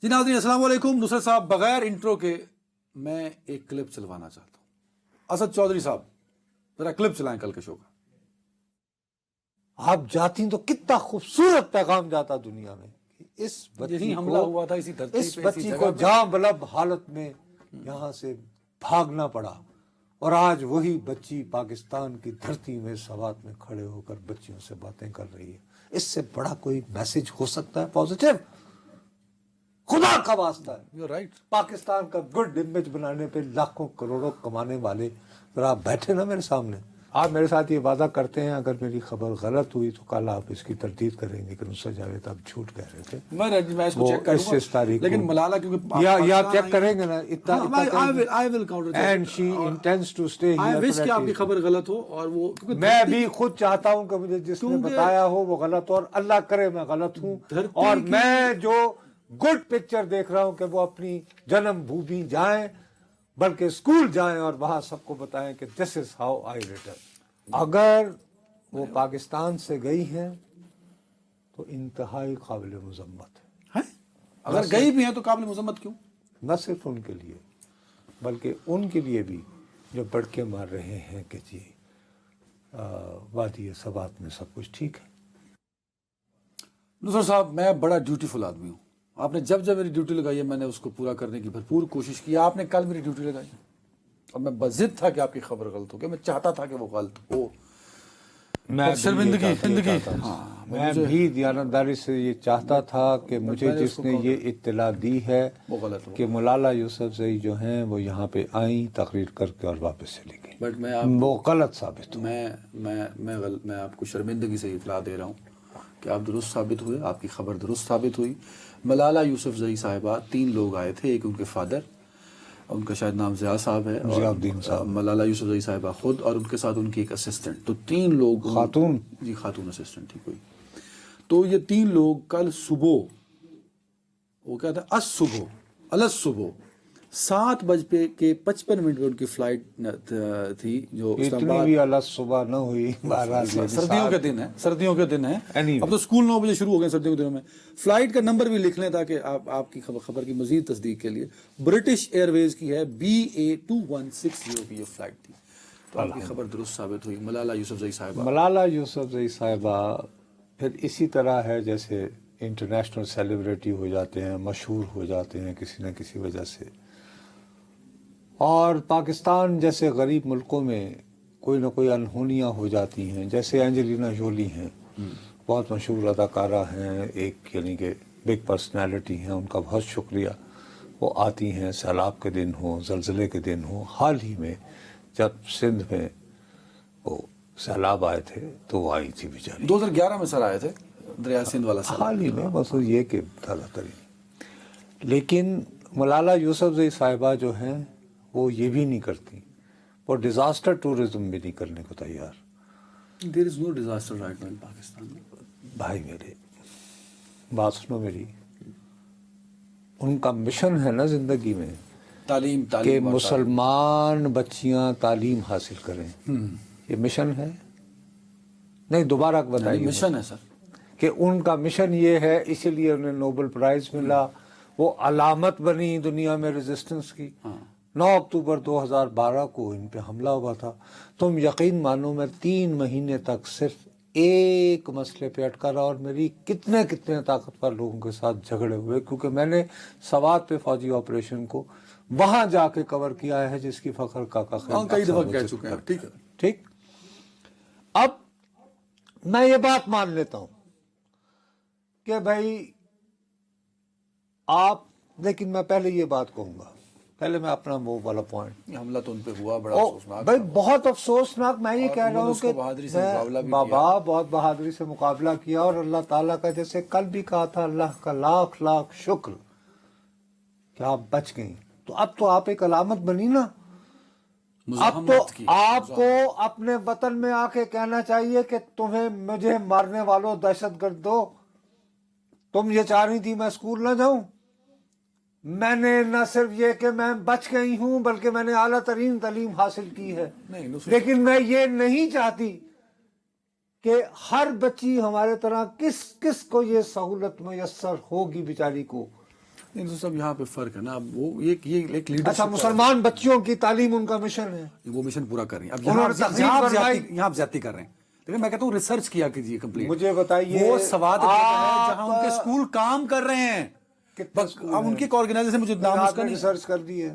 جی ناظرین السلام علیکم. نصرت صاحب بغیر انٹرو کے میں ایک کلپ چلوانا چاہتا ہوں. اسد چودھری صاحب ذرا کلپ چلائیں کل کے شو کا. آپ جاتی تو کتنا خوبصورت پیغام جاتا دنیا میں. اس بچی حملہ ہوا تھا اسی دھرتی اس پہ بچی کو جاں بلب حالت میں یہاں سے بھاگنا پڑا اور آج وہی بچی پاکستان کی دھرتی میں سوات میں کھڑے ہو کر بچیوں سے باتیں کر رہی ہے. اس سے بڑا کوئی میسج ہو سکتا ہے پازیٹیو؟ خدا کا واسطہ ہے. رائٹ. پاکستان کا گڈ امیج بنانے پہ لاکھوں کروڑوں کمانے والے ذرا آپ بیٹھے نا میرے سامنے. آپ میرے ساتھ یہ وعدہ کرتے ہیں اگر میری خبر غلط ہوئی تو کل آپ اس کی تردید کریں گے کہ نصرت جاوید آپ جھوٹ کہہ رہے تھے. میں اس کو چیک کروں گا. اس تاریخ لیکن ملالہ کیونکہ یا چیک کریں گے نا I will counter check. And she intends to stay I wish کہ آپ کی ہیئر. خبر غلط ہو اور وہ میں بھی خود چاہتا ہوں کہ مجھے جس نے بتایا ہو وہ غلط ہو اور اللہ کرے میں غلط ہوں. اور میں جو گڈ پکچر دیکھ رہا ہوں کہ وہ اپنی جنم بھومی جائیں بلکہ اسکول جائیں اور وہاں سب کو بتائیں کہ دس از ہاؤ آئی ریٹرن. اگر وہ پاکستان سے گئی ہیں تو انتہائی قابل مذمت ہے. اگر گئی بھی ہیں تو قابل مذمت کیوں؟ نہ صرف ان کے لیے بلکہ ان کے لیے بھی جو بڑکے مار رہے ہیں کہ جی وادی سوات میں سب کچھ ٹھیک ہے. نصرت صاحب میں بڑا ڈیوٹیفل آدمی ہوں. آپ نے جب میری ڈیوٹی لگائی ہے میں نے اس کو پورا کرنے کی بھرپور کوشش کی. آپ نے کل میری ڈیوٹی لگائی اور میں بضد تھا کہ آپ کی خبر غلط ہو. کہ میں چاہتا تھا کہ وہ غلط ہو. میں شرمندگی میں بھی دیانتداری سے یہ چاہتا تھا کہ مجھے جس نے یہ اطلاع دی ہے وہ غلط ہو. کہ ملالہ یوسفزئی جو ہیں وہ یہاں پہ آئیں تقریر کر کے اور واپس چلی گئی بٹ میں وہ غلط ثابت ہو. میں آپ کو شرمندگی سے اطلاع دے رہا ہوں کہ آپ درست ثابت ہوئے. آپ کی خبر درست ثابت ہوئی. ملالہ یوسفزئی صاحبہ 3 لوگ آئے تھے. ایک ان کے فادر، ان کا شاید نام ضیاء صاحب ہے، ضیاء الدین صاحب، ملالہ یوسفزئی صاحبہ خود اور ان کے ساتھ ان کی ایک اسسٹنٹ. تو 3 لوگ خاتون، جی خاتون اسسٹنٹ تھی کوئی. تو یہ 3 لوگ کل صبح وہ کیا تھا صبح 7:55 پہ ان کی فلائٹ تھی جو اسلام اتنی بھی الگ صبح نہ ہوئی. سردیوں کے دن ہے. اب تو اسکول 9 بجے شروع ہو گئے سردیوں کے دنوں میں. فلائٹ کا نمبر بھی لکھ لیں تاکہ آپ کی خبر کی مزید تصدیق کے لیے. برٹش ایئر ویز کی ہے BA2160 کی یہ فلائٹ تھی. تو آپ کی خبر درست ثابت ہوئی. ملالہ یوسفزئی صاحبہ پھر اسی طرح ہے جیسے انٹرنیشنل سیلیبریٹی ہو جاتے ہیں، مشہور ہو جاتے ہیں کسی نہ کسی وجہ سے. اور پاکستان جیسے غریب ملکوں میں کوئی نہ کوئی انہونیاں ہو جاتی ہیں. جیسے اینجلینا جولی ہیں، بہت مشہور اداکارہ ہیں، ایک یعنی کہ بگ پرسنالٹی ہیں. ان کا بہت شکریہ. وہ آتی ہیں سیلاب کے دن ہوں، زلزلے کے دن ہوں. حال ہی میں جب سندھ میں وہ سیلاب آئے تھے تو وہ آئی تھی بیچاری. 2011 میں سر آئے تھے دریا سندھ والا سیلاب. حال ہی میں بس یہ کہ تازہ ترین. لیکن ملالہ یوسفزئی صاحبہ جو ہیں وہ یہ بھی نہیں کرتی. وہ ڈیزاسٹر ٹورزم بھی نہیں کرنے کو تیار. There is no disaster right now in Pakistan. بھائی میرے بات سنو میری. ان کا مشن ہے نا زندگی میں تعلیم کہ مسلمان بچیاں تعلیم حاصل کریں. یہ مشن ہے نہیں؟ دوبارہ بتائیے. مشن ہے سر کہ ان کا مشن یہ ہے، اسی لیے انہیں نوبل پرائز ملا. وہ علامت بنی دنیا میں ریزسٹنس کی. 9 اکتوبر 2012 کو ان پہ حملہ ہوا تھا. تم یقین مانو میں 3 مہینے تک صرف ایک مسئلے پہ اٹکا رہا اور میری کتنے طاقتور لوگوں کے ساتھ جھگڑے ہوئے، کیونکہ میں نے سوات پہ فوجی آپریشن کو وہاں جا کے کور کیا ہے جس کی فخر کاکا خیر کئی دفعہ کہہ چکے ہیں. ٹھیک ہے ٹھیک. اب میں یہ بات مان لیتا ہوں کہ بھائی آپ، لیکن میں پہلے یہ بات کہوں گا، پہلے میں اپنا وہ والا پوائنٹ. حملہ تو ان پہ ہوا بڑا افسوسناک بھائی، بہت افسوسناک. میں یہ کہہ رہا ہوں کہ بابا بہت بہادری سے مقابلہ کیا اور اللہ تعالیٰ کا جیسے کل بھی کہا تھا اللہ کا لاکھ لاکھ شکر کہ آپ بچ گئیں. تو آپ ایک علامت بنی نا. اب تو آپ کو اپنے وطن میں آ کے کہنا چاہیے کہ مجھے مارنے والوں دہشت گرد دو. تم یہ چاہ رہی تھی میں اسکول نہ جاؤں. میں نے نہ صرف یہ کہ میں بچ گئی ہوں بلکہ میں نے اعلیٰ ترین تعلیم حاصل کی ہے. لیکن میں یہ نہیں چاہتی کہ ہر بچی ہمارے طرح کس کو یہ سہولت میسر ہوگی بیچاری کو سب یہاں پہ فرق ہے نا. اب وہ یہ ایک لیڈر. اچھا مسلمان بچیوں کی تعلیم ان کا مشن ہے, وہ مشن پورا کر رہے ہیں. اب یہاں آپ زیادتی کر رہے ہیں. لیکن میں کہتا ہوں ریسرچ کیا کیجیے کمپلیٹ. مجھے بتائیے وہ سواد جہاں ان کے اسکول کام کر رہے ہیں. اب ان کی آرگنائزیشن مجھے نام اس کا نہیں. ریسرچ کر دی ہے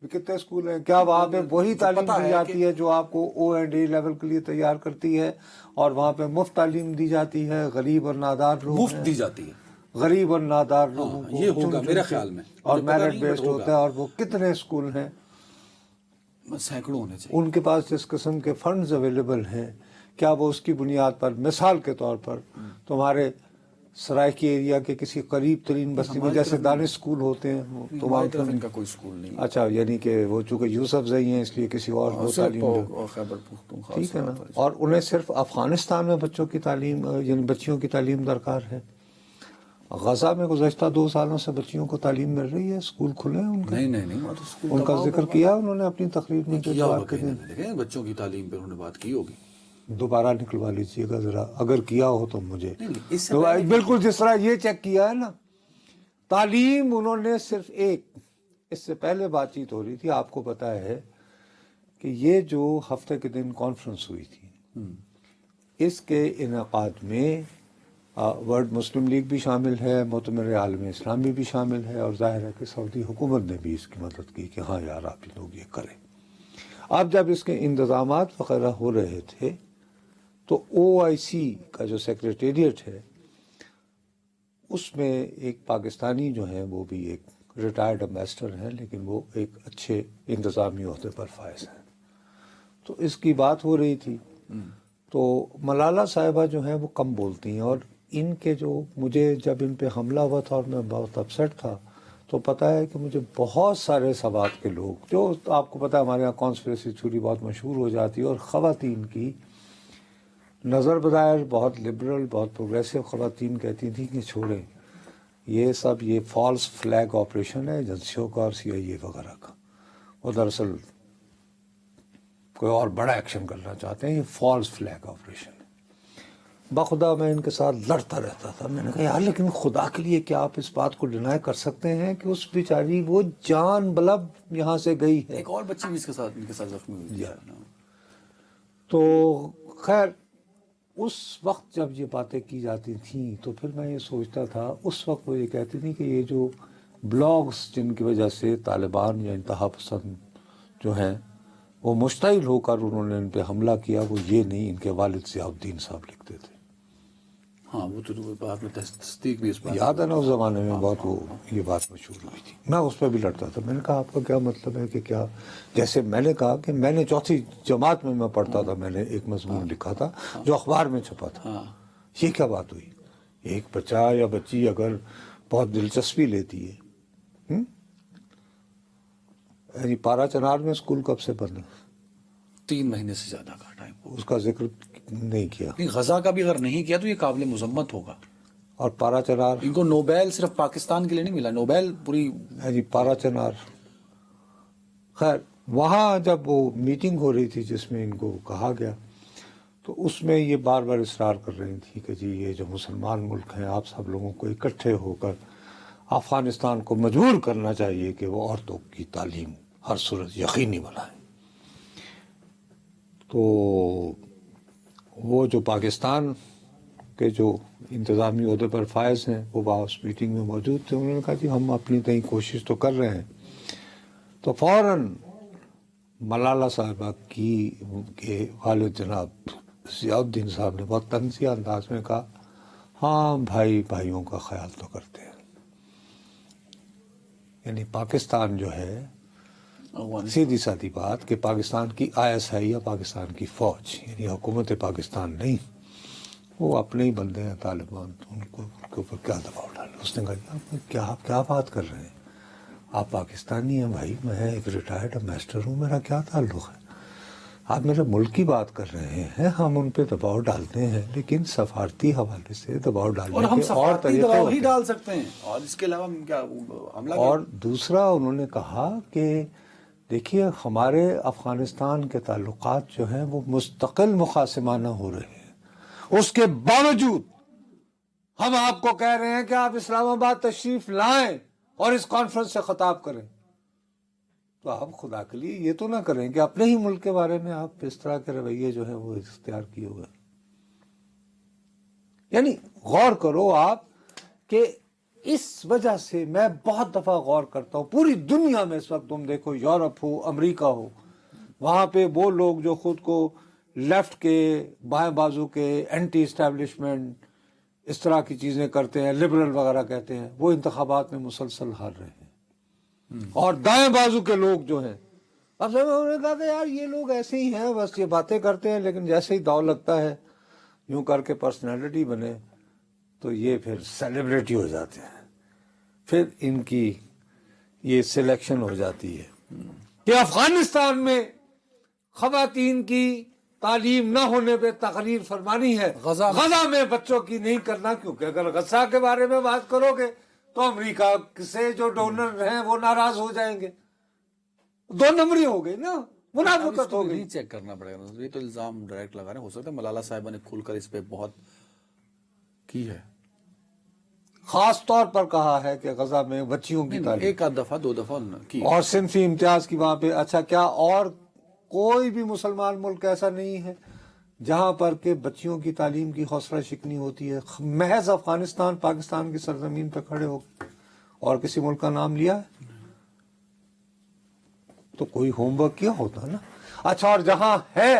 کتنے اسکول ہیں, کیا وہاں پہ وہی تعلیم دی جاتی ہے جو آپ کو O&A لیول کے لیے تیار کرتی ہے, اور وہاں پہ مفت تعلیم دی جاتی ہے غریب اور نادار لوگ مفت دی جاتی ہے غریب اور نادار لوگوں کو, یہ ہوگا میرے خیال میں, اور میرٹ بیسڈ ہوتا ہے. اور وہ کتنے اسکول ہیں, سینکڑوں ہونے چاہیے. ان کے پاس جس قسم کے فنڈز اویلیبل ہیں, کیا وہ اس کی بنیاد پر مثال کے طور پر تمہارے سرائکی ایریا کے کسی قریب ترین بستی میں جیسے دانش اسکول ہوتے ہیں ہماری طرف ان کا کوئی اسکول نہیں. اچھا, یعنی کہ وہ چونکہ یوسف زئی ہیں اس لیے کسی اور کو تعلیم ٹھیک ہے نا. اور انہیں صرف افغانستان میں بچوں کی تعلیم یعنی بچیوں کی تعلیم درکار ہے. غزہ میں گزشتہ 2 سالوں سے بچیوں کو تعلیم مل رہی ہے, اسکول کھلے ہیں ان کے. نہیں ان کا ذکر کیا انہوں نے اپنی تقریر میں. بچوں کی تعلیم پہ انہوں نے بات کی ہوگی. دوبارہ نکلوا لیجیے گا ذرا, اگر کیا ہو تو مجھے. بالکل جس طرح یہ چیک کیا ہے نا, تعلیم انہوں نے صرف اس سے پہلے بات چیت ہو رہی تھی, آپ کو پتا ہے کہ یہ جو ہفتے کے دن کانفرنس ہوئی تھی, اس کے انعقاد میں ورلڈ مسلم لیگ بھی شامل ہے, معتمر عالم اسلامی بھی شامل ہے, اور ظاہر ہے کہ سعودی حکومت نے بھی اس کی مدد کی کہ ہاں یار آپ لوگ یہ کریں. اب جب اس کے انتظامات وغیرہ ہو رہے تھے تو OIC کا جو سیکریٹریٹ ہے اس میں ایک پاکستانی جو ہیں, وہ بھی ایک ریٹائرڈ امبیسڈر ہیں, لیکن وہ ایک اچھے انتظامی عہدے پر فائز ہیں. تو اس کی بات ہو رہی تھی, تو ملالہ صاحبہ جو ہیں وہ کم بولتی ہیں, اور ان کے جو مجھے جب ان پہ حملہ ہوا تھا اور میں بہت اپسیٹ تھا, تو پتہ ہے کہ مجھے بہت سارے سوات کے لوگ, جو آپ کو پتہ ہے ہمارے یہاں کانسپریسی تھیوری بہت مشہور ہو جاتی ہے, اور خواتین کی نظر بظاہر بہت لبرل بہت پروگریسو خواتین کہتی تھیں کہ چھوڑیں یہ سب, یہ فالس فلیگ آپریشن ہے ایجنسیوں کا اور CIA وغیرہ کا, وہ دراصل کوئی اور بڑا ایکشن کرنا چاہتے ہیں, یہ فالس فلیگ آپریشن ہے. بخدا میں ان کے ساتھ لڑتا رہتا تھا. میں نے کہا یار لیکن خدا کے لیے کیا آپ اس بات کو ڈینائی کر سکتے ہیں کہ اس بیچاری وہ جان بلب یہاں سے گئی ہے. ایک اور بچی بھی ان کے ساتھ زخمی ہوئی. تو خیر اس وقت جب یہ باتیں کی جاتی تھیں تو پھر میں یہ سوچتا تھا, اس وقت وہ یہ کہتی تھی کہ یہ جو بلاگز جن کی وجہ سے طالبان یا انتہا پسند جو ہیں وہ مشتعل ہو کر انہوں نے ان پہ حملہ کیا, وہ یہ نہیں, ان کے والد ضیاء الدین صاحب لکھتے تھے. ہاں وہ تو بات میں تصدیق بھی اس بات یاد ہے نا, اس زمانے میں بہت وہ یہ بات مشہور ہوئی تھی. میں اس پہ بھی لڑتا تھا. میں نے کہا آپ کا کیا مطلب ہے کہ کیا, جیسے میں نے کہا کہ میں نے 4تھی جماعت میں پڑھتا تھا, میں نے ایک مضمون لکھا تھا جو اخبار میں چھپا تھا. یہ کیا بات ہوئی, ایک بچہ یا بچی اگر بہت دلچسپی لیتی ہے, یعنی پارا چنار میں اسکول کب سے بند ہے؟ 3 مہینے سے زیادہ کا ٹائم. اس کا ذکر نہیں کیا. غزہ کا بھی اگر نہیں کیا تو یہ قابل مذمت ہوگا. اور پارا چنار, ان کو نوبیل صرف پاکستان کے لیے نہیں ملا, نوبیل پوری جی پارا چنار. خیر وہاں جب وہ میٹنگ ہو رہی تھی جس میں ان کو کہا گیا, تو اس میں یہ بار بار اصرار کر رہی تھی کہ جی یہ جو مسلمان ملک ہیں آپ سب لوگوں کو اکٹھے ہو کر افغانستان کو مجبور کرنا چاہیے کہ وہ عورتوں کی تعلیم ہر صورت یقینی بنائیں. تو وہ جو پاکستان کے جو انتظامی عہدے پر فائز ہیں وہ اس میٹنگ میں موجود تھے. انہوں نے کہا جی ہم اپنی تئیں کوشش تو کر رہے ہیں. تو فوراً ملالہ صاحبہ کے والد جناب ضیاء الدین صاحب نے بہت طنزیہ انداز میں کہا ہاں بھائیوں کا خیال تو کرتے ہیں. یعنی پاکستان جو ہے, سیدھی سادی بات کہ پاکستان کی ISI یا پاکستان کی فوج یعنی حکومت پاکستان نہیں, وہ اپنے ہی بندے ہیں طالبان, تو ان کو کے اوپر کیا دباؤ ڈالے. اس نے کہا آپ کیا بات کر رہے ہیں, آپ پاکستانی ہیں بھائی, میں ایک ریٹائرڈ امبیسڈر ہوں, میرا کیا تعلق ہے, آپ میرے ملک کی بات کر رہے ہیں. ہم ان پہ دباؤ ڈالتے ہیں لیکن سفارتی حوالے سے دباؤ ڈالنے کے اور طریقے ہی ڈال سکتے ہیں, اور اس کے علاوہ ہم کیا حملہ. اور دوسرا انہوں نے کہا کہ دیکھیے ہمارے افغانستان کے تعلقات جو ہیں وہ مستقل مخاصمانہ ہو رہے ہیں, اس کے باوجود ہم آپ کو کہہ رہے ہیں کہ آپ اسلام آباد تشریف لائیں اور اس کانفرنس سے خطاب کریں تو آپ خدا کے لیے یہ تو نہ کریں کہ اپنے ہی ملک کے بارے میں آپ اس طرح کے رویے جو ہے وہ اختیار کیے ہوئے. یعنی غور کرو آپ کہ اس وجہ سے میں بہت دفعہ غور کرتا ہوں پوری دنیا میں اس وقت تم دیکھو یورپ ہو امریکہ ہو وہاں پہ وہ لوگ جو خود کو لیفٹ کے بائیں بازو کے اینٹی اسٹیبلشمنٹ اس طرح کی چیزیں کرتے ہیں لبرل وغیرہ کہتے ہیں وہ انتخابات میں مسلسل ہار رہے ہیں اور دائیں بازو کے لوگ جو ہیں اب انہوں نے کہا کہ یار یہ لوگ ایسے ہی ہیں بس یہ باتیں کرتے ہیں لیکن جیسے ہی داؤ لگتا ہے یوں کر کے پرسنالٹی بنے تو یہ پھر سیلیبریٹی ہو جاتے ہیں پھر ان کی یہ سلیکشن ہو جاتی ہے کہ افغانستان میں خواتین کی تعلیم نہ ہونے پہ تقریر فرمانی ہے غزہ میں بچوں کی نہیں کرنا کیونکہ اگر غزہ کے بارے میں بات کرو گے تو امریکہ سے جو ڈونر ہیں وہ ناراض ہو جائیں گے 2 نمبری ہو گئی نا منافقت ہو گئی. چیک کرنا پڑے گا یہ تو الزام ڈائریکٹ لگا رہے ہیں ہو سکتا ہے ملالہ صاحبہ نے کھل کر اس پہ بہت کی ہے خاص طور پر کہا ہے کہ غزہ میں بچیوں کی تعلیم 1 دفعہ 2 دفعہ کی اور صنفی امتیاز کی وہاں پہ. اچھا کیا اور کوئی بھی مسلمان ملک ایسا نہیں ہے جہاں پر کہ بچیوں کی تعلیم کی حوصلہ شکنی ہوتی ہے؟ محض افغانستان پاکستان کی سرزمین پہ کھڑے ہو اور کسی ملک کا نام لیا ہے تو کوئی ہوم ورک کیا ہوتا نا. اچھا اور جہاں ہے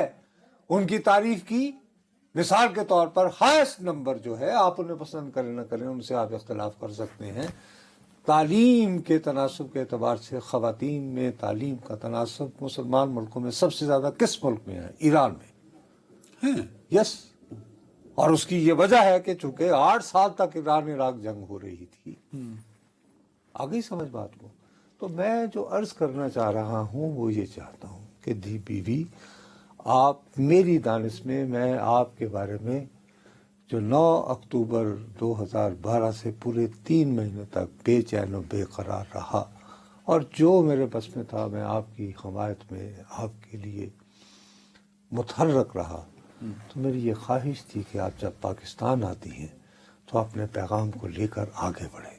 ان کی تعریف کی مثال کے طور پر ہائیسٹ نمبر جو ہے آپ انہیں پسند کریں نہ کریں ان سے آپ اختلاف کر سکتے ہیں تعلیم کے تناسب کے اعتبار سے خواتین میں تعلیم کا تناسب مسلمان ملکوں میں سب سے زیادہ کس ملک میں ہے؟ ایران میں. یس اور اس کی یہ وجہ ہے کہ چونکہ 8 سال تک ایران عراق جنگ ہو رہی تھی. آگئی سمجھ بات کو. تو میں جو عرض کرنا چاہ رہا ہوں وہ یہ چاہتا ہوں کہ دی بیوی آپ میری دانش میں آپ کے بارے میں جو 9 اکتوبر 2012 سے پورے 3 مہینے تک بے چین و بے قرار رہا اور جو میرے بس میں تھا میں آپ کی حمایت میں آپ کے لیے متحرک رہا تو میری یہ خواہش تھی کہ آپ جب پاکستان آتی ہیں تو اپنے پیغام کو لے کر آگے بڑھیں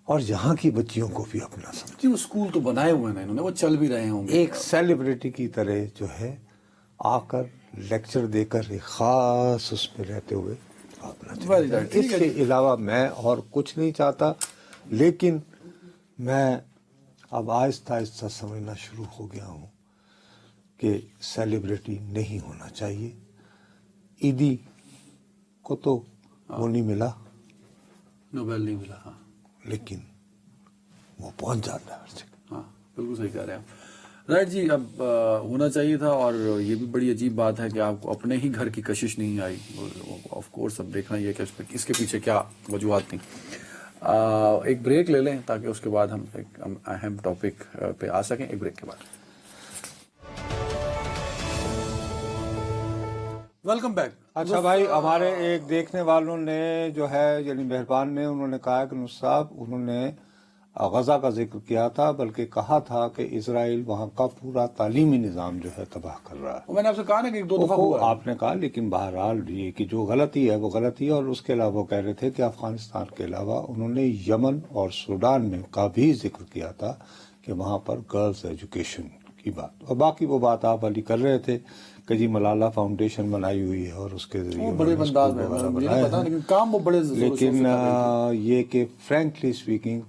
اور یہاں کی بچیوں کو بھی اپنا سمجھیں. وہ اسکول تو بنائے ہوئے ہیں انہوں نے وہ چل بھی رہے ہوں گے ایک سیلیبریٹی کی طرح جو ہے آ کر لیکچر دے کر ایک خاص اس میں رہتے ہوئے اس کے علاوہ میں اور کچھ نہیں چاہتا. لیکن میں اب آہستہ آہستہ سمجھنا شروع ہو گیا ہوں کہ سیلیبریٹی نہیں ہونا چاہیے. عیدی کو تو وہ نہیں ملا نوبل نہیں ملا لیکن وہ پہنچ جاتا ہے ہر جگہ. ہاں بالکل صحیح کہہ رہے ہیں آپ. رائٹ جی اب ہونا چاہیے تھا اور یہ بھی بڑی عجیب بات ہے کہ آپ کو اپنے ہی گھر کی کشش نہیں آئی. آف کورس اب دیکھنا یہ کہ اس کے پیچھے کیا وجوہات تھیں. ایک بریک لے لیں تاکہ اس کے بعد ہم ایک اہم ٹاپک پہ آ سکیں. ایک بریک کے بعد ویلکم بیک. اچھا بھائی ہمارے ایک دیکھنے والوں نے جو ہے یعنی مہربان نے انہوں نے کہا کہ نصر صاحب انہوں نے غزہ کا ذکر کیا تھا بلکہ کہا تھا کہ اسرائیل وہاں کا پورا تعلیمی نظام جو ہے تباہ کر رہا ہے. میں نے آپ سے کہا نا کہ 1-2 دفعہ ہوا آپ نے کہا لیکن بہرحال یہ کہ جو غلطی ہے وہ غلطی ہے. اور اس کے علاوہ وہ کہہ رہے تھے کہ افغانستان کے علاوہ انہوں نے یمن اور سوڈان میں کا بھی ذکر کیا تھا کہ وہاں پر گرلز ایجوکیشن کی بات اور باقی وہ بات آپ علی کر رہے تھے کہ جی ملالہ فاؤنڈیشن بنائی ہوئی ہے اور اس کے ذریعے بڑے انداز میں مجھے نہیں پتا لیکن کام وہ بڑے لیکن یہ کہ فرینکلی اسپیکنگ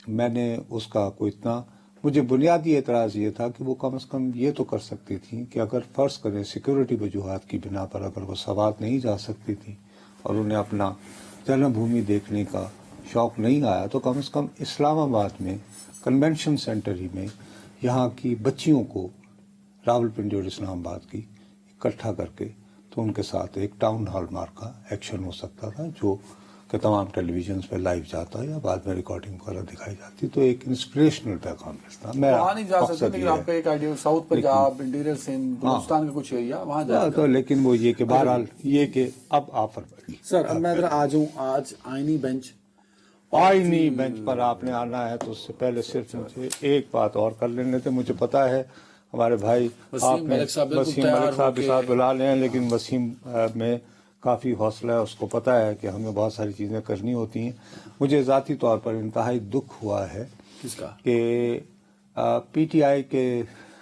میں نے اس کا کوئی اتنا مجھے بنیادی اعتراض یہ تھا کہ وہ کم از کم یہ تو کر سکتی تھیں کہ اگر فرض کریں سیکورٹی وجوہات کی بنا پر اگر وہ سوات نہیں جا سکتی تھیں اور انہیں اپنا جنم بھومی دیکھنے کا شوق نہیں آیا تو کم از کم اسلام آباد میں کنونشن سینٹر ہی میں یہاں کی بچیوں کو راول پنڈی اور اسلام آباد کی اکٹھا کر کے تو ان کے ساتھ ایک ٹاؤن ہال مارک کا ایکشن ہو سکتا تھا جو کہ تمام ٹیلی ویژنز پہ لائیو جاتا یا بعد میں ریکارڈنگ وغیرہ دکھائی جاتی تو ایک انسپریشنل پیغام ملتا. وہاں نہیں جا سکتے لیکن آپ کا ایک idea South Punjab interior Sindh Balochistan کا کچھ ایریا وہاں جا تو لیکن وہ یہ کہ بہرحال یہ کہ اب آفر بڑھی. سر اب میں ذرا آ جاؤں آج آئینی بینچ پر آپ نے آنا ہے تو اس سے پہلے صرف مجھے ایک بات اور کر لینے تھے. مجھے پتا ہے ہمارے بھائی آپ نے وسیم ملک صاحب کے ساتھ بلا لے ہیں لیکن وسیم میں کافی حوصلہ ہے, اس کو پتہ ہے کہ ہمیں بہت ساری چیزیں کرنی ہوتی ہیں. مجھے ذاتی طور پر انتہائی دکھ ہوا ہے کس کا کہ پی ٹی آئی کے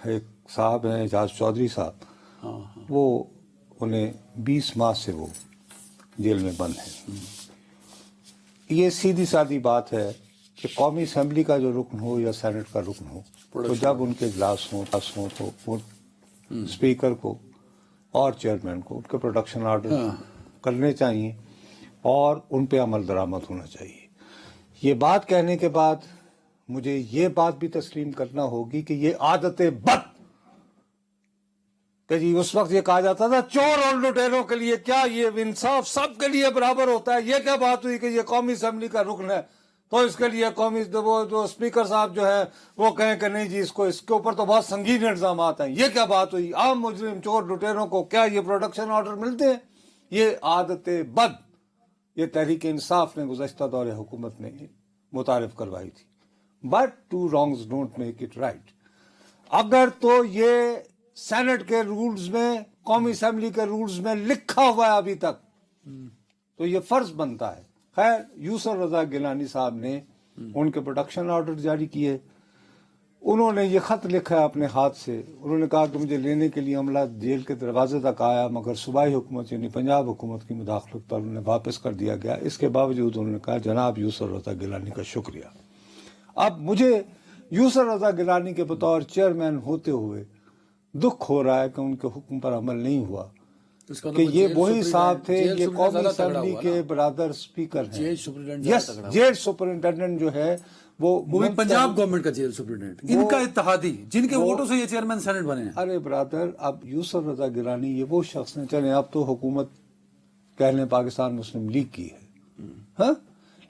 ایک صاحب ہیں اعجاز چودھری صاحب, وہ انہیں 20 ماہ سے وہ جیل میں بند ہیں. یہ سیدھی سادی بات ہے کہ قومی اسمبلی کا جو رکن ہو یا سینٹ کا رکن ہو, تو جب ان کے اجلاس ہوں تو وہ اسپیکر کو اور چیئرمین کو ان کے پروڈکشن آرڈر کرنے چاہیے اور ان پہ عمل درآمد ہونا چاہیے. یہ بات کہنے کے بعد مجھے یہ بات بھی تسلیم کرنا ہوگی کہ یہ عادت بد کہ جی اس وقت یہ کہا جاتا تھا چور اور لٹیروں کے لیے کیا, یہ انصاف سب کے لیے برابر ہوتا ہے. یہ کیا بات ہوئی کہ یہ قومی اسمبلی کا رکن ہے تو اس کے لیے قومی وہ جو اسپیکر صاحب جو ہے وہ کہیں کہ نہیں جی اس کے اوپر تو بہت سنگین الزامات ہیں. یہ کیا بات ہوئی؟ عام مجرم چور لٹیروں کو کیا یہ پروڈکشن آرڈر ملتے ہیں؟ یہ عادت بد یہ تحریک انصاف نے گزشتہ دور حکومت میں متعارف کروائی تھی. But two wrongs don't make it right. اگر تو یہ سینٹ کے رولز میں, قومی اسمبلی کے رولز میں لکھا ہوا ہے ابھی تک, تو یہ فرض بنتا ہے. خیر, یوسف رضا گیلانی صاحب نے ان کے پروڈکشن آرڈر جاری کیے. انہوں نے یہ خط لکھا ہے اپنے ہاتھ سے. انہوں نے کہا کہ مجھے لینے کے لیے عملہ جیل کے دروازے تک آیا, مگر صوبائی حکومت یعنی پنجاب حکومت کی مداخلت پر انہیں واپس کر دیا گیا. اس کے باوجود انہوں نے کہا جناب یوسف رضا گیلانی کا شکریہ. اب مجھے یوسف رضا گیلانی کے بطور چیئرمین ہوتے ہوئے دکھ ہو رہا ہے کہ ان کے حکم پر عمل نہیں ہوا, کہ یہ وہی صاحب تھے, یہ قومی اسمبلی کے برادر اسپیکر ہیں. یس, جیل سپرنٹینڈنٹ جو ہے وہ بھی پنجاب گورنمنٹ کا جیل سپرنٹینڈنٹ, ان کا اتحادی جن کے ووٹوں سے یہ چیئرمین سینٹ بنے ہیں. ارے برادر, اب یوسف رضا گیلانی یہ وہ شخص ہیں, چلیں اب تو حکومت کہہ لیں پاکستان مسلم لیگ کی ہے ہاں,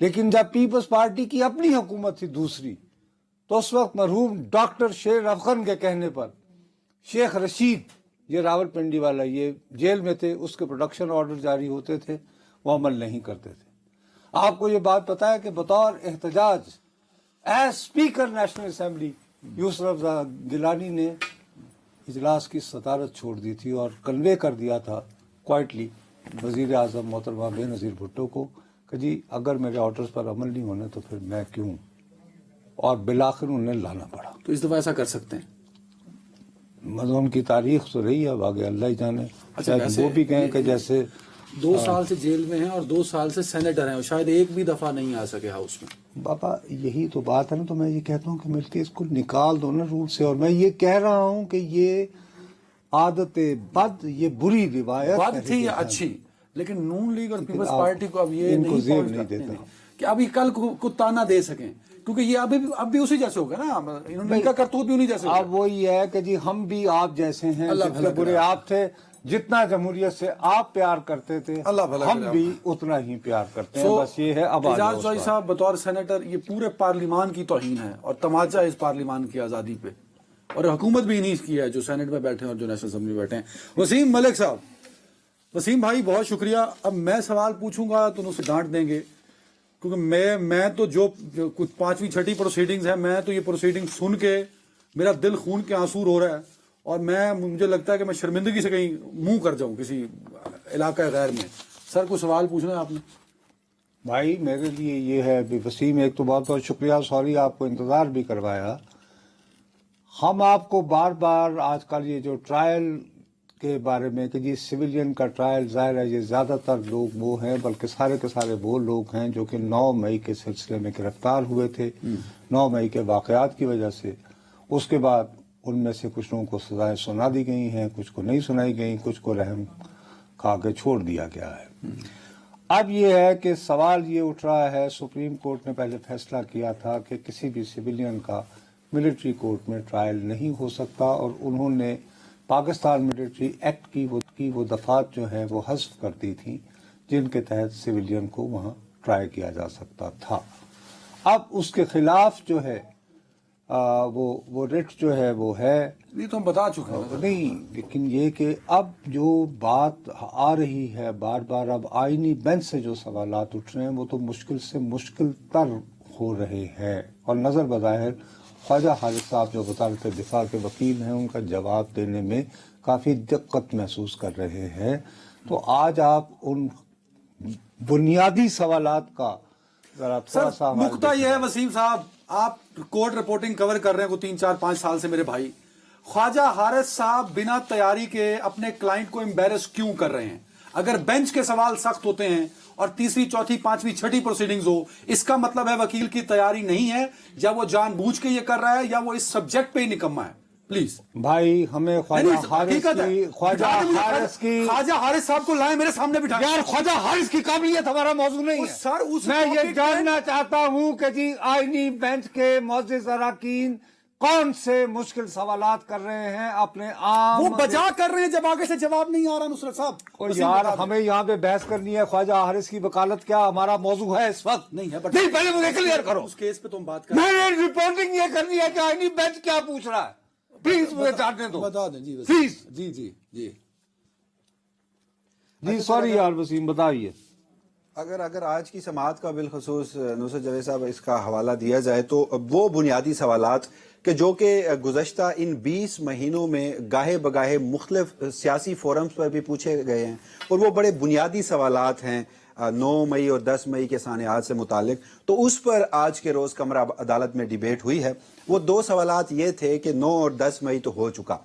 لیکن جب پیپلز پارٹی کی اپنی حکومت تھی دوسری, تو اس وقت مرحوم ڈاکٹر شیر افغان کے کہنے پر شیخ رشید, یہ راول پنڈی والا, یہ جیل میں تھے, اس کے پروڈکشن آرڈر جاری ہوتے تھے, وہ عمل نہیں کرتے تھے. آپ کو یہ بات پتا ہے کہ بطور احتجاج ایز اسپیکر نیشنل اسمبلی یوسف رضا گیلانی نے اجلاس کی صدارت چھوڑ دی تھی اور کنوے کر دیا تھا کوائٹلی وزیر اعظم محترمہ بے نظیر بھٹو کو کہ جی اگر میرے آرڈرز پر عمل نہیں ہونے تو پھر میں کیوں, اور بالآخر انہیں لانا پڑا. تو اس دفعہ ایسا کر سکتے ہیں. مطلب ان کی تاریخ تو رہی ہے, اب آگے اللہ ہی جانے. وہ بھی کہیں کہ جیسے 2 سال سے جیل میں ہیں اور 2 سال سے سینیٹر ہیں اور شاید ایک بھی دفعہ نہیں آ سکے ہاؤس میں. بابا یہی تو بات ہے نا, تو میں یہ کہتا ہوں کہ مل کے اس کو نکال دو نا رول سے. اور میں یہ کہہ رہا ہوں کہ یہ عادت بد, یہ بری روایت بد تھی یا اچھی, لیکن نون لیگ اور پیپلز پارٹی کو اب یہ نہیں دیتا کہ ابھی کل کو تانا دے سکیں, کیونکہ یہ اب بھی اسی جیسے ہوگا نا, انہوں نے کا کرتوت بھی انہی جیسے ہوگا. اب وہی ہے کہ جی ہم بھی آپ جیسے ہیں, جتنے برے آپ تھے, جتنا جمہوریت سے آپ پیار کرتے تھے ہم بھی اتنا ہی پیار کرتے ہیں. بس یہ ہے. اب اعجاز چودھری صاحب بطور سینیٹر یہ پورے پارلیمان کی توہین ہے اور تماچا اس پارلیمان کی آزادی پہ, اور حکومت بھی انہی کی ہے جو سینٹ میں بیٹھے ہیں اور جو نیشنل اسمبلی میں بیٹھے ہیں. وسیم ملک صاحب, وسیم بھائی بہت شکریہ. اب میں سوال پوچھوں گا تو اسے ڈانٹ دیں گے, کیونکہ میں تو جو کچھ 5ویں 6ٹھی پروسیڈنگز ہیں, میں تو یہ پروسیڈنگ سن کے میرا دل خون کے آنسو ہو رہا ہے, اور مجھے لگتا ہے کہ میں شرمندگی سے کہیں منہ کر جاؤں کسی علاقہ غیر میں. سر کوئی سوال پوچھنا ہے آپ نے؟ بھائی میرے لیے یہ ہے وسیم, ایک تو بہت بہت شکریہ, سوری آپ کو انتظار بھی کروایا. ہم آپ کو بار بار آج کل یہ جو ٹرائل کے بارے میں کہ جی سویلین کا ٹرائل, ظاہر ہے یہ زیادہ تر لوگ وہ ہیں, بلکہ سارے کے سارے وہ لوگ ہیں جو کہ 9 مئی کے سلسلے میں گرفتار ہوئے تھے, 9 مئی کے واقعات کی وجہ سے. اس کے بعد ان میں سے کچھ لوگوں کو سزائیں سنا دی گئی ہیں, کچھ کو نہیں سنائی گئی, کچھ کو رحم کھا کے چھوڑ دیا گیا ہے. اب یہ ہے کہ سوال یہ اٹھ رہا ہے, سپریم کورٹ نے پہلے فیصلہ کیا تھا کہ کسی بھی سویلین کا ملٹری کورٹ میں ٹرائل نہیں ہو سکتا, اور انہوں نے پاکستان ملٹری ایکٹ کی وہ دفعات جو ہیں وہ حذف کر دی تھیں جن کے تحت سویلین کو وہاں ٹرائی کیا جا سکتا تھا. اب اس کے خلاف جو ہے وہ ریٹ جو ہے وہ ہے, یہ تو ہم بتا چکے ہیں. نہیں, لیکن یہ کہ اب جو بات آ رہی ہے بار بار, اب آئینی بینچ سے جو سوالات اٹھ رہے ہیں وہ تو مشکل سے مشکل تر ہو رہے ہیں, اور نظر بظاہر خواجہ خالد صاحب جو وزارت دفاع کے وکیل ہیں ان کا جواب دینے میں کافی دقت محسوس کر رہے ہیں. تو آج آپ ان بنیادی سوالات کا ذرا تھوڑا سر سا نقطہ یہ ہے وسیم صاحب، آپ کورٹ رپورٹنگ کور کر رہے ہیں کو 3-4-5 سال سے میرے بھائی، خواجہ حارث صاحب بنا تیاری کے اپنے کلائنٹ کو امبیرس کیوں کر رہے ہیں؟ اگر بینچ کے سوال سخت ہوتے ہیں اور تیسری چوتھی پانچویں چھٹی پروسیڈنگز ہو، اس کا مطلب ہے وکیل کی تیاری نہیں ہے، یا وہ جان بوجھ کے یہ کر رہا ہے یا وہ اس سبجیکٹ پہ ہی نکما ہے. پلیز بھائی ہمیں خواجہ حارث کی خواجہ حارث صاحب کو لائیں میرے سامنے بٹھائیں. یار خواجہ حارث کی قابلیت ہمارا موضوع نہیں ہے سر اس میں یہ جاننا چاہتا ہوں کہ جی آئینی بینچ کے معزز اراکین کون سے مشکل سوالات کر رہے ہیں اپنے عام، وہ بجا کر رہے ہیں جب آگے سے جواب نہیں آ رہا نصرت صاحب. یار ہمیں یہاں پہ بحث کرنی ہے خواجہ حارث کی وکالت کیا ہمارا موضوع ہے اس وقت نہیں ہے، نہیں پہلے مجھے کلیئر کرو اس کیس پہ تم بات کر. میں نے رپورٹنگ یہ کرنی ہے کہ آئینی بینچ کیا پوچھ رہا ہے، پلیز مجھے جاننے دو. بتا دیں جی please. G G G G sorry یار وسیم بتائیے. اگر آج کی سماعت کا بالخصوص نصرت جاوید صاحب اس کا حوالہ دیا جائے تو وہ بنیادی سوالات کہ جو کہ گزشتہ ان 20 مہینوں میں گاہے بگاہے مختلف سیاسی فورمز پر بھی پوچھے گئے ہیں، اور وہ بڑے بنیادی سوالات ہیں 9 مئی اور 10 مئی کے سانحات سے متعلق، تو اس پر آج کے روز کمرہ عدالت میں ڈیبیٹ ہوئی ہے. وہ 2 سوالات یہ تھے کہ 9 اور 10 مئی تو ہو چکا،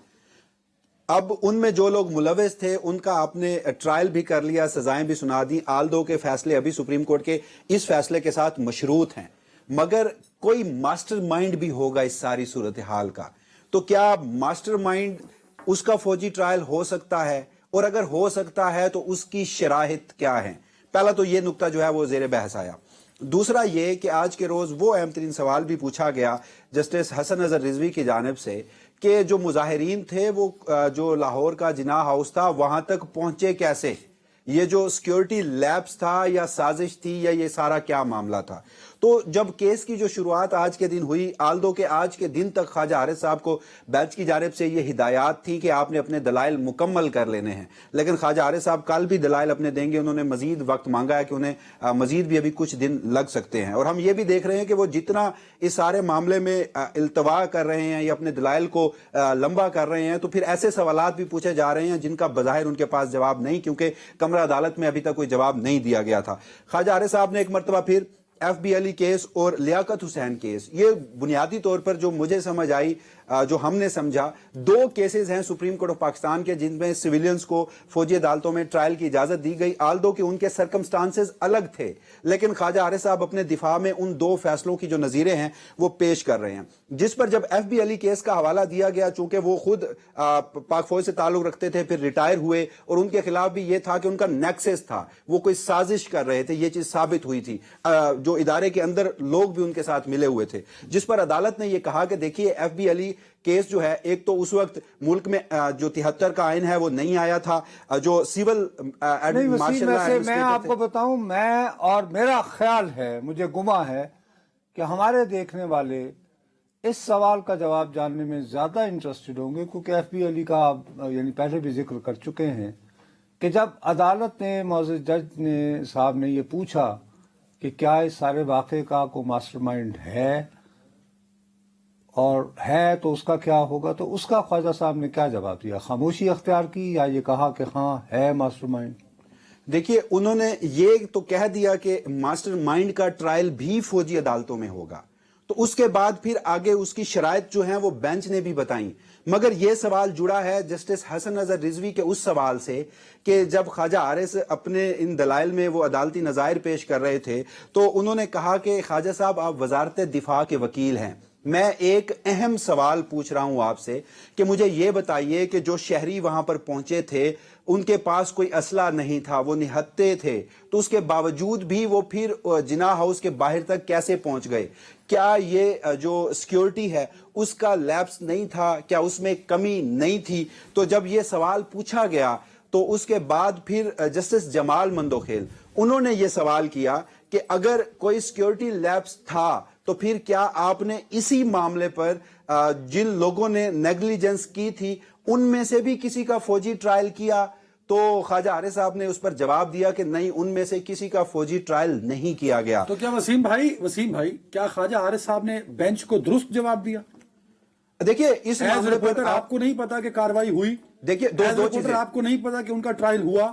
اب ان میں جو لوگ ملوث تھے ان کا آپ نے ٹرائل بھی کر لیا، سزائیں بھی سنا دی، آلدو کے فیصلے ابھی سپریم کورٹ کے اس فیصلے کے ساتھ مشروط ہیں، مگر کوئی ماسٹر مائنڈ بھی ہوگا اس ساری صورتحال کا. تو کیا ماسٹر مائنڈ اس کا فوجی ٹرائل ہو سکتا ہے، اور اگر ہو سکتا ہے تو اس کی شرائط کیا ہیں؟ پہلا تو یہ نقطہ جو ہے وہ زیر بحث آیا. دوسرا یہ کہ آج کے روز وہ اہم ترین سوال بھی پوچھا گیا جسٹس حسن اظہر رضوی کی جانب سے کہ جو مظاہرین تھے وہ جو لاہور کا جناح ہاؤس تھا وہاں تک پہنچے کیسے، یہ جو سیکیورٹی لیپس تھا یا سازش تھی یا یہ سارا کیا معاملہ تھا. تو جب کیس کی جو شروعات آج کے دن ہوئی، آلدو کے آج کے دن تک خواجہ حارث صاحب کو بینچ کی جانب سے یہ ہدایات تھی کہ آپ نے اپنے دلائل مکمل کر لینے ہیں، لیکن خواجہ حارث صاحب کل بھی دلائل اپنے دیں گے. انہوں نے مزید وقت مانگا ہے کہ انہیں مزید بھی ابھی کچھ دن لگ سکتے ہیں، اور ہم یہ بھی دیکھ رہے ہیں کہ وہ جتنا اس سارے معاملے میں التوا کر رہے ہیں یا اپنے دلائل کو لمبا کر رہے ہیں، تو پھر ایسے سوالات بھی پوچھے جا رہے ہیں جن کا بظاہر ان کے پاس جواب نہیں، کیونکہ کمرہ عدالت میں ابھی تک کوئی جواب نہیں دیا گیا تھا. خواجہ حارث صاحب نے ایک مرتبہ پھر ایف بی علی کیس اور لیاقت حسین کیس، یہ بنیادی طور پر جو مجھے سمجھ آئی، جو ہم نے سمجھا، 2 کیسز ہیں سپریم کورٹ آف پاکستان کے جن میں سویلینز کو فوجی عدالتوں میں ٹرائل کی اجازت دی گئی، آلدو کہ ان کے سرکمسٹانسز الگ تھے، لیکن خواجہ حارث صاحب اپنے دفاع میں ان 2 فیصلوں کی جو نظیریں ہیں وہ پیش کر رہے ہیں. جس پر جب ایف بی علی کیس کا حوالہ دیا گیا، چونکہ وہ خود پاک فوج سے تعلق رکھتے تھے، پھر ریٹائر ہوئے، اور ان کے خلاف بھی یہ تھا کہ ان کا نیکسس تھا، وہ کوئی سازش کر رہے تھے، یہ چیز ثابت ہوئی تھی، جو ادارے کے اندر لوگ بھی ان کے ساتھ ملے ہوئے تھے. جس پر عدالت نے یہ کہا کہ دیکھیے ایف بی علی کیس جو ہے، ایک تو اس وقت ملک میں جو 73 کا آئین ہے وہ نہیں آیا تھا، جو سیول میں آپ کو بتاؤں، میں اور میرا خیال ہے، مجھے گمان ہے کہ ہمارے دیکھنے والے اس سوال کا جواب جاننے میں زیادہ انٹرسٹڈ ہوں گے، کیونکہ ایف بی علی کا یعنی پہلے بھی ذکر کر چکے ہیں کہ جب عدالت نے معزز جج نے صاحب نے یہ پوچھا کہ کیا اس سارے واقعے کا کوئی ماسٹر مائنڈ ہے، اور ہے تو اس کا کیا ہوگا، تو اس کا خواجہ صاحب نے کیا جواب دیا؟ خاموشی اختیار کی یا یہ کہا کہ ہاں ہے ماسٹر مائنڈ؟ دیکھیے انہوں نے یہ تو کہہ دیا کہ ماسٹر مائنڈ کا ٹرائل بھی فوجی عدالتوں میں ہوگا، تو اس کے بعد پھر آگے اس کی شرائط جو ہیں وہ بینچ نے بھی بتائیں. مگر یہ سوال جڑا ہے جسٹس حسن اظہر رضوی کے اس سوال سے کہ جب خواجہ حارث اپنے ان دلائل میں وہ عدالتی نظائر پیش کر رہے تھے تو انہوں نے کہا کہ خواجہ صاحب آپ وزارت دفاع کے وکیل ہیں، میں ایک اہم سوال پوچھ رہا ہوں آپ سے کہ مجھے یہ بتائیے کہ جو شہری وہاں پر پہنچے تھے ان کے پاس کوئی اسلحہ نہیں تھا، وہ نہتے تھے، تو اس کے باوجود بھی وہ پھر جناح ہاؤس کے باہر تک کیسے پہنچ گئے؟ کیا یہ جو سیکیورٹی ہے اس کا لیپس نہیں تھا؟ کیا اس میں کمی نہیں تھی؟ تو جب یہ سوال پوچھا گیا تو اس کے بعد پھر جسٹس جمال مندوخیل انہوں نے یہ سوال کیا کہ اگر کوئی سیکیورٹی لیپس تھا تو پھر کیا آپ نے اسی معاملے پر جن لوگوں نے نیگلیجنس کی تھی ان میں سے بھی کسی کا فوجی ٹرائل کیا؟ تو خواجہ حارث صاحب نے اس پر جواب دیا کہ نہیں، ان میں سے کسی کا فوجی ٹرائل نہیں کیا گیا. تو کیا وسیم بھائی کیا خواجہ حارث صاحب نے بینچ کو درست جواب دیا؟ دیکھیے اس معاملے پر آپ کو نہیں پتا کہ کاروائی ہوئی، دیکھیے دو چیزیں آپ کو نہیں پتا کہ ان کا ٹرائل ہوا،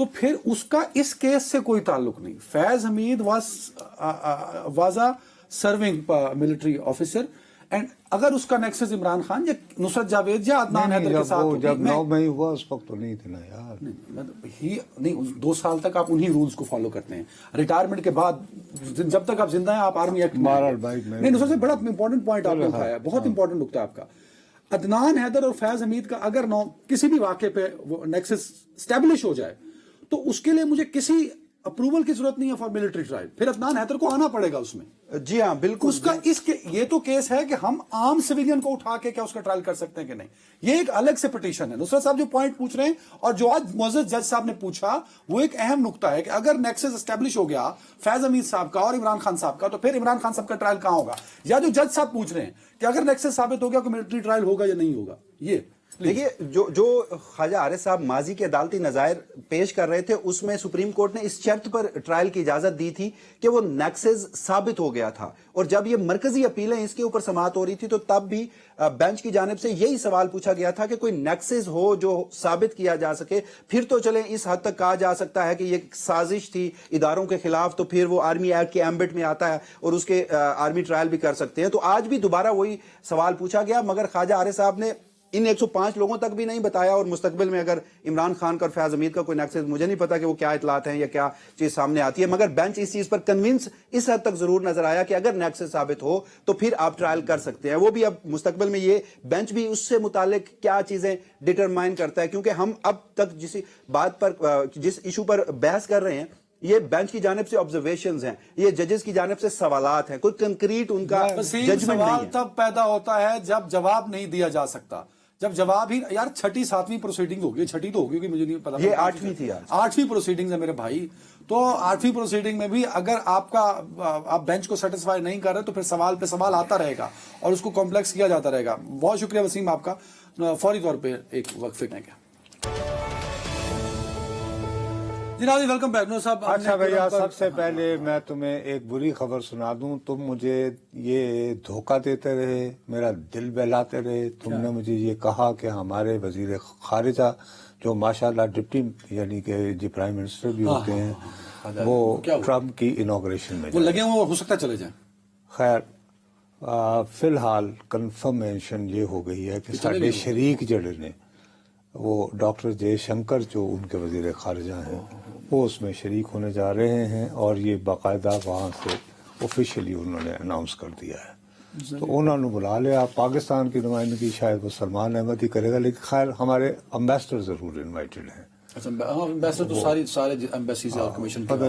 تو پھر اس کا اس کیس سے کوئی تعلق نہیں. Faiz Hamid was a serving military officer and اگر اس کا نیکسس عمران خان یا نصرت جاوید یا عدنان حیدر کے ساتھ ہوتی, جب 9 مئی ہوا اس وقت تو نہیں تھا نا یار. نہیں 2 سال تک آپ انہی رولز کو فالو کرتے ہیں. ریٹائرمنٹ کے بعد جب تک آپ زندہ ہیں آپ آرمی ایکٹ نہیں. نصرت سے بڑا امپورٹنٹ پوائنٹ آپ نے اٹھایا, بہت امپورٹنٹ نکتہ آپ کا. عدنان حیدر اور فیض حمید کا اگر کسی بھی واقعے پہ نیکسس اسٹیبلش ہو جائے تو اس کے لیے مجھے کسی اپروول کی ضرورت نہیں ہے فار ملٹری ٹرائل. پھر عدنان حیدر کو آنا پڑے گا اس میں. جی ہاں بالکل. اس کا یہ تو کیس ہے کہ ہم عام سویلین کو اٹھا کے کیا اس کا ٹرائل کر سکتے ہیں کہ نہیں, یہ ایک الگ سے پٹیشن ہے. نصرت صاحب جو پوائنٹ پوچھ رہے ہیں اور جو آج معزز جج صاحب نے پوچھا وہ ایک اہم نقطہ ہے کہ اگر نیکسس اسٹیبلش ہو گیا فیض حمید صاحب کا اور عمران خان صاحب کا تو پھر عمران خان صاحب کا ٹرائل کہاں ہوگا, یا جو جج صاحب پوچھ رہے ہیں کہ اگر نیکسس ثابت ہو گیا کہ ملٹری ٹرائل ہوگا یا نہیں ہوگا. یہ دیکھیے جو خواجہ عارف صاحب ماضی کے عدالتی نظائر پیش کر رہے تھے اس میں سپریم کورٹ نے اس شرط پر ٹرائل کی اجازت دی تھی کہ وہ نیکسس ثابت ہو گیا تھا, اور جب یہ مرکزی اپیلیں اس کے اوپر سماعت ہو رہی تھی تو تب بھی بینچ کی جانب سے یہی سوال پوچھا گیا تھا کہ کوئی نیکسس ہو جو ثابت کیا جا سکے. پھر تو چلیں اس حد تک کہا جا سکتا ہے کہ یہ سازش تھی اداروں کے خلاف, تو پھر وہ آرمی ایکٹ کے ایمبٹ میں آتا ہے اور اس کے آرمی ٹرائل بھی کر سکتے ہیں. تو آج بھی دوبارہ وہی سوال پوچھا گیا, مگر خواجہ عارف صاحب نے ان 105 لوگوں تک بھی نہیں بتایا, اور مستقبل میں اگر عمران خان کا اور فیض حمید کا کوئی نیکسس, مجھے نہیں پتا کہ وہ کیا اطلاعات ہیں یا کیا چیز سامنے آتی ہے, مگر بینچ اس چیز پر کنونس اس حد تک ضرور نظر آیا کہ اگر نیکسس ثابت ہو تو پھر آپ ٹرائل کر سکتے ہیں. وہ بھی اب مستقبل میں یہ بینچ بھی اس سے متعلق کیا چیزیں ڈٹرمائن کرتا ہے, کیونکہ ہم اب تک جس بات پر جس ایشو پر بحث کر رہے ہیں یہ بینچ کی جانب سے آبزرویشنز ہیں, یہ ججز کی جانب سے سوالات ہیں, کوئی کنکریٹ ان کا ججمنٹ نہیں ہے. سوال تب پیدا ہوتا ہے جب جواب نہیں دیا جا سکتا, جب جواب ہی یار 6ٹھی 7ویں پروسیڈنگ ہوگی, 6ٹھی تو ہوگی کہ مجھے نہیں پتا, یہ 8ویں تھی, 8ویں پروسیڈنگ ہے میرے بھائی. تو 8ویں پروسیڈنگ میں بھی اگر آپ بینچ کو سیٹسفائی نہیں کر رہے تو پھر سوال پہ سوال آتا رہے گا اور اس کو کمپلیکس کیا جاتا رہے گا. بہت شکریہ وسیم آپ کا. فوری طور پہ ایک وقفے میں کیا جناب ویلکم بیک. صاحب اچھا بھیا, سب سے پہلے میں تمہیں ایک بری خبر سنا دوں. تم مجھے یہ دھوکہ دیتے رہے, میرا دل بہلاتے رہے. تم نے مجھے یہ کہا کہ ہمارے وزیر خارجہ جو ماشاءاللہ ڈپٹی یعنی کہ جی پرائم منسٹر بھی ہوتے ہیں, وہ ٹرمپ کی انوگریشن میں وہ لگے ہو سکتا چلے جائیں. خیر فی الحال کنفرمیشن یہ ہو گئی ہے کہ سارے شریک جڑے نے وہ ڈاکٹر جے شنکر جو ان کے وزیر خارجہ ہیں وہ اس میں شریک ہونے جا رہے ہیں, اور یہ باقاعدہ وہاں سے آفیشیلی انہوں نے اناؤنس کر دیا ہے. تو انہوں نے بلا لیا. پاکستان کی نمائندگی شاید وہ سلمان احمد ہی کرے گا, لیکن خیر ہمارے امبیسڈر ضرور انوائٹڈ ہیں.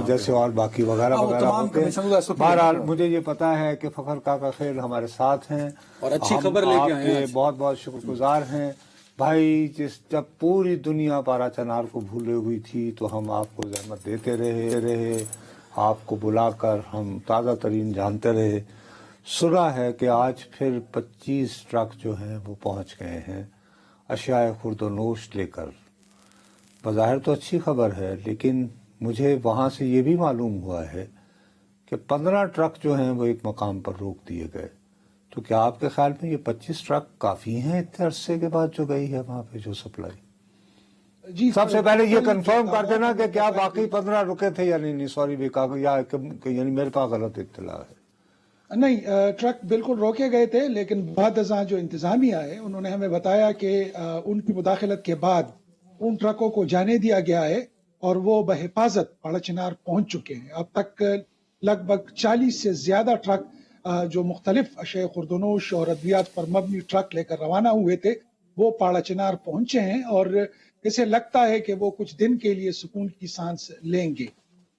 جیسے اور باقی وغیرہ وغیرہ ہوتے ہیں. بہرحال مجھے یہ پتا ہے کہ فخر کاکا خیل ہمارے ساتھ ہیں اور اچھی خبر لے کے آئے ہیں. بہت بہت شکر گزار ہیں بھائی. جب پوری دنیا پارا چنار کو بھولے ہوئی تھی تو ہم آپ کو زحمت دیتے رہے, آپ کو بلا کر ہم تازہ ترین جانتے رہے. سنا ہے کہ آج پھر 25 ٹرک جو ہیں وہ پہنچ گئے ہیں اشیاء خورد و نوش لے کر. بظاہر تو اچھی خبر ہے, لیکن مجھے وہاں سے یہ بھی معلوم ہوا ہے کہ 15 ٹرک جو ہیں وہ ایک مقام پر روک دیے گئے. تو کیا آپ کے خیال میں یہ 25 ٹرک کافی ہیں اتنے عرصے کے بعد جو گئی ہے وہاں پہ جو سپلائی؟ جی سب سے پہلے یہ کنفرم کر دینا کہ کیا باقی 15 رکے تھے یا نہیں. سوری یعنی میرے پاس غلط اطلاع ہے. نہیں, ٹرک بالکل روکے گئے تھے, لیکن بعد ازاں جو انتظامیہ ہے انہوں نے ہمیں بتایا کہ ان کی مداخلت کے بعد ان ٹرکوں کو جانے دیا گیا ہے اور وہ بحفاظت پاڑا چنار پہنچ چکے ہیں. اب تک لگ بھگ 40 سے زیادہ ٹرک جو مختلف اشیاء خوردونوش اور ادویات پر مبنی ٹرک لے کر روانہ ہوئے تھے وہ پاڑا چنار پہنچے ہیں, اور اسے لگتا ہے کہ وہ کچھ دن کے لیے سکون کی سانس لیں گے.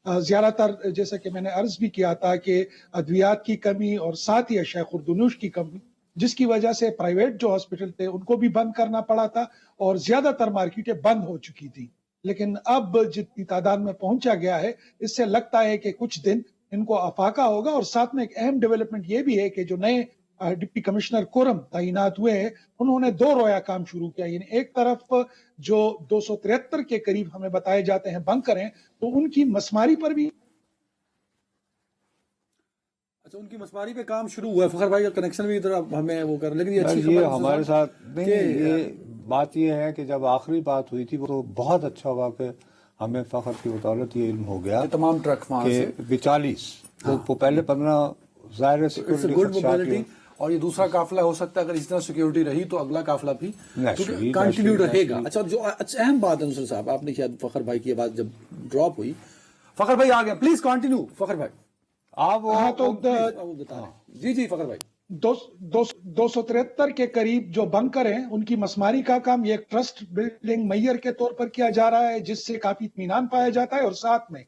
زیادہ تر جیسا کہ میں نے عرض بھی کیا تھا کہ ادویات کی کمی اور ساتھ ہی اشیاء خوردونوش کی کمی, جس کی وجہ سے پرائیویٹ جو ہاسپٹل تھے ان کو بھی بند کرنا پڑا تھا اور زیادہ تر مارکیٹیں بند ہو چکی تھی. لیکن اب جتنی تعداد میں پہنچا گیا ہے اس سے لگتا ہے کہ کچھ دن ان کو افاقہ ہوگا. اور ساتھ میں ایک اہم ڈیولپمنٹ یہ بھی ہے کہ جو نئے ڈپٹی کمشنر کورم تعینات ہوئے ہیں انہوں نے 2 رویا کام شروع کیا. یعنی ایک طرف جو 273 کے قریب ہمیں بتائے جاتے ہیں بنکر ہیں تو ان کی مسماری پر بھی ان کی مسماری پہ کام شروع ہوا ہے. فخر بھائی کا کنیکشن بھی ادھر ہمیں وہ کر, لیکن یہ اچھی خبر یہ ہمارے ساتھ نہیں. یہ بات یہ ہے کہ جب آخری بات ہوئی تھی تو بہت اچھا ہوا کہ ہمیں فخر کی بدولت یہ علم ہو گیا تمام ٹرک وہاں کہ سے 42 تو پہلے 15 ظاہر گڈ موبلٹی. اور یہ دوسرا قافلہ ہو سکتا ہے اگر اس طرح سیکیورٹی رہی تو اگلا قافلہ بھی کنٹینیو رہے گا. اچھا جو اہم بات ہے نصرت صاحب, آپ نے شاید فخر بھائی کی بات جب ڈراپ ہوئی, فخر بھائی آ گئے, پلیز کنٹینیو فخر بھائی. آپ تو جی فخر بھائی. 273 کے قریب جو بنکر ہیں ان کی مسماری کا کام یہ ایک ٹرسٹ بلڈنگ میئر کے طور پر کیا جا رہا ہے, جس سے کافی اطمینان پایا جاتا ہے. اور ساتھ میں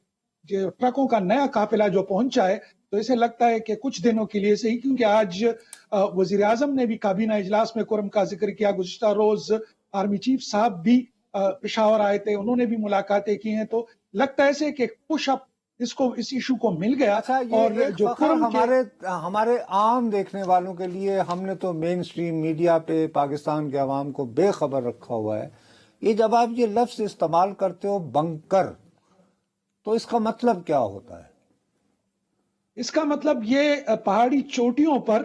جو ٹرکوں کا نیا قافلہ جو پہنچا ہے تو اسے لگتا ہے کہ کچھ دنوں کے لیے صحیح, کیونکہ آج وزیر اعظم نے بھی کابینہ اجلاس میں کرم کا ذکر کیا. گزشتہ روز آرمی چیف صاحب بھی پشاور آئے تھے, انہوں نے بھی ملاقاتیں کی ہیں. تو لگتا ہے ایسے کہ پش اپ اس ایشو کو مل گیا. اچھا, اور جو ہمارے عام دیکھنے والوں کے لیے ہم نے تو مین سٹریم میڈیا پہ پاکستان کے عوام کو بے خبر رکھا ہوا ہے. یہ جب آپ یہ لفظ استعمال کرتے ہو بنکر, تو اس کا مطلب کیا ہوتا ہے؟ اس کا مطلب یہ پہاڑی چوٹیوں پر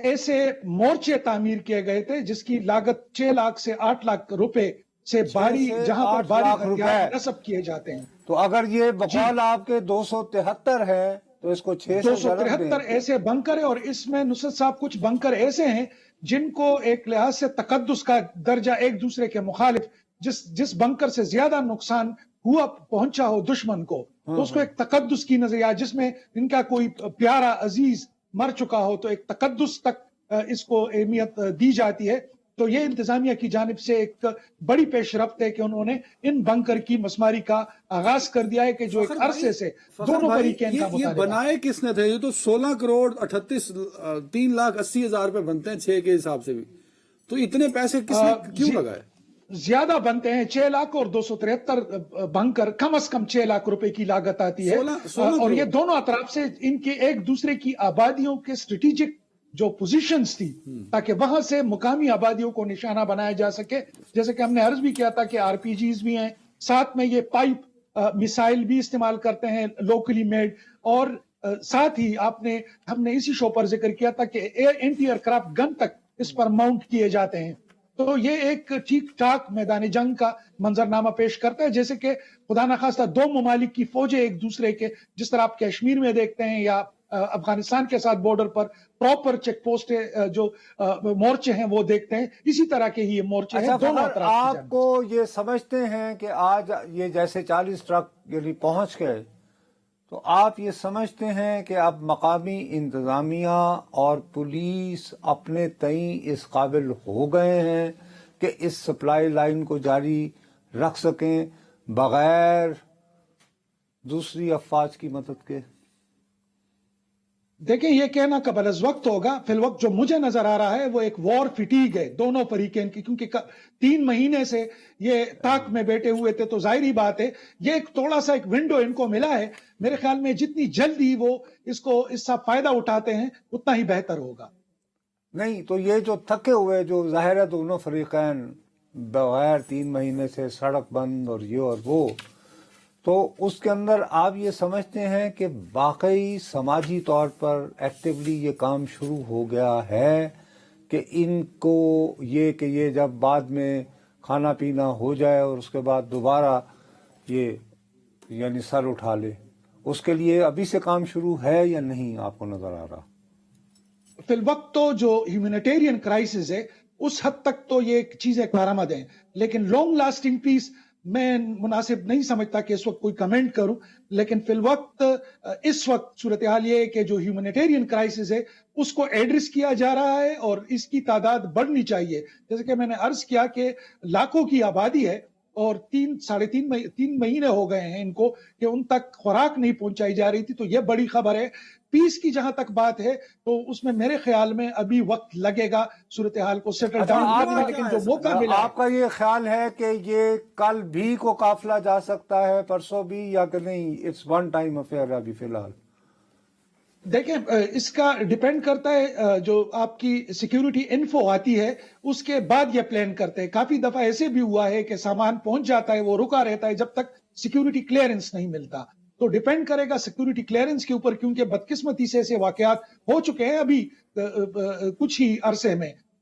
ایسے مورچے تعمیر کیے گئے تھے جس کی لاگت 6 لاکھ سے 8 لاکھ روپے سے باری, جہاں پر باری ہتھیار نصب کیے جاتے ہیں. تو اگر یہ بقول آپ کے 273 ہے تو اس کو 273 ایسے بنکر ہے. اور اس میں نصرت صاحب کچھ بنکر ایسے ہیں جن کو ایک لحاظ سے تقدس کا درجہ ایک دوسرے کے مخالف, جس بنکر سے زیادہ نقصان پہنچا ہو دشمن کو, تو اس کو ایک تقدس کی نظریہ, جس میں ان کا کوئی پیارا عزیز مر چکا ہو تو ایک تقدس تک اس کو اہمیت دی جاتی ہے. تو یہ انتظامیہ کی جانب سے ایک بڑی پیش رفت ہے کہ انہوں نے ان بنکر کی مسماری کا آغاز کر دیا ہے, کہ جو ایک عرصے سے دونوں فریقین کا یہ بنائے کس نے تھے؟ یہ تو 16 کروڑ 3 لاکھ 80 ہزار روپے بنتے ہیں 6 کے حساب سے بھی, تو اتنے پیسے کس نے کیوں لگائے؟ زیادہ بنتے ہیں 6 لاکھ, اور 273 بنکر کم از کم 6 لاکھ روپے کی لاگت آتی ہے. اور یہ دونوں اطراف سے ان کے ایک دوسرے کی آبادیوں کے اسٹریٹجک جو پوزیشنز تھی, تاکہ وہاں سے مقامی آبادیوں کو نشانہ بنایا جا سکے. جیسے کہ ہم نے عرض بھی کیا تھا کہ RPG بھی ہیں, ساتھ میں یہ پائپ میسائل بھی استعمال کرتے ہیں لوکلی میڈ, اور ساتھ ہی ہم نے اسی شو پر ذکر کیا تھا کہ اینٹی ایئرکرافٹ گن تک اس پر ماؤنٹ کیے جاتے ہیں. تو یہ ایک ٹھیک ٹھاک میدان جنگ کا منظرنامہ پیش کرتا ہے, جیسے کہ خدا نخواستہ 2 ممالک کی فوجیں ایک دوسرے کے, جس طرح آپ کشمیر میں دیکھتے ہیں یا افغانستان کے ساتھ بارڈر پر پراپر چیک پوسٹ جو مورچے ہیں وہ دیکھتے ہیں, اسی طرح کے ہی یہ مورچے ہیں دونوں طرف. آپ کو یہ سمجھتے ہیں کہ آج یہ جیسے 40 ٹرک یعنی پہنچ گئے, تو آپ یہ سمجھتے ہیں کہ اب مقامی انتظامیہ اور پولیس اپنے تئیں اس قابل ہو گئے ہیں کہ اس سپلائی لائن کو جاری رکھ سکیں بغیر دوسری افواج کی مدد کے؟ دیکھیں, یہ کہنا قبل از وقت ہوگا. فی الوقت جو مجھے نظر آ رہا ہے وہ ایک وار فٹیگ ہے دونوں فریقین کی, کیونکہ 3 مہینے سے یہ تاک میں بیٹھے ہوئے تھے. تو ظاہری بات ہے یہ ایک تھوڑا سا ایک ونڈو ان کو ملا ہے. میرے خیال میں جتنی جلدی وہ اس کا فائدہ اٹھاتے ہیں اتنا ہی بہتر ہوگا. نہیں تو یہ جو تھکے ہوئے جو ظاہر ہے دونوں فریقین بغیر 3 مہینے سے سڑک بند اور یہ اور وہ, تو اس کے اندر آپ یہ سمجھتے ہیں کہ واقعی سماجی طور پر ایکٹیولی یہ کام شروع ہو گیا ہے کہ ان کو یہ جب بعد میں کھانا پینا ہو جائے اور اس کے بعد دوبارہ یہ یعنی سر اٹھا لے, اس کے لیے ابھی سے کام شروع ہے یا نہیں آپ کو نظر آ رہا؟ فی الوقت تو جو ہیومینیٹیرین کرائسس ہے اس حد تک تو یہ چیزیں کارآمد ہیں, لیکن لانگ لاسٹنگ پیس میں مناسب نہیں سمجھتا کہ اس وقت کوئی کمنٹ کروں. لیکن فی الوقت اس وقت صورتحال یہ ہے کہ جو ہیومینیٹیرین کرائسس ہے اس کو ایڈریس کیا جا رہا ہے اور اس کی تعداد بڑھنی چاہیے. جیسے کہ میں نے عرض کیا کہ لاکھوں کی آبادی ہے اور 3 مہینے ہو گئے ہیں ان کو کہ ان تک خوراک نہیں پہنچائی جا رہی تھی. تو یہ بڑی خبر ہے. پیس کی جہاں تک بات ہے تو اس میں میرے خیال میں ابھی وقت لگے گا صورتحال کو سیٹل ڈاؤن کرنے, لیکن جو موقع ملا آپ کا یہ خیال ہے کہ یہ کل بھی کو قافلہ جا سکتا ہے, پرسوں بھی, یا کہ نہیں اٹس ون ٹائم افیئر ابھی فی الحال؟ دیکھیں, اس کا ڈیپینڈ کرتا ہے جو آپ کی سیکیورٹی انفو آتی ہے اس کے بعد یہ پلان کرتے ہیں. کافی دفعہ ایسے بھی ہوا ہے کہ سامان پہنچ جاتا ہے, وہ رکا رہتا ہے جب تک سیکیورٹی کلیئرنس نہیں ملتا. تو ڈیپینڈ کرے گا سیکیورٹی کلیئرنس کے اوپر, کیونکہ بدقسمتی سے ایسے واقعات ہو چکے ہیں ابھی کچھ ہی عرصے میں.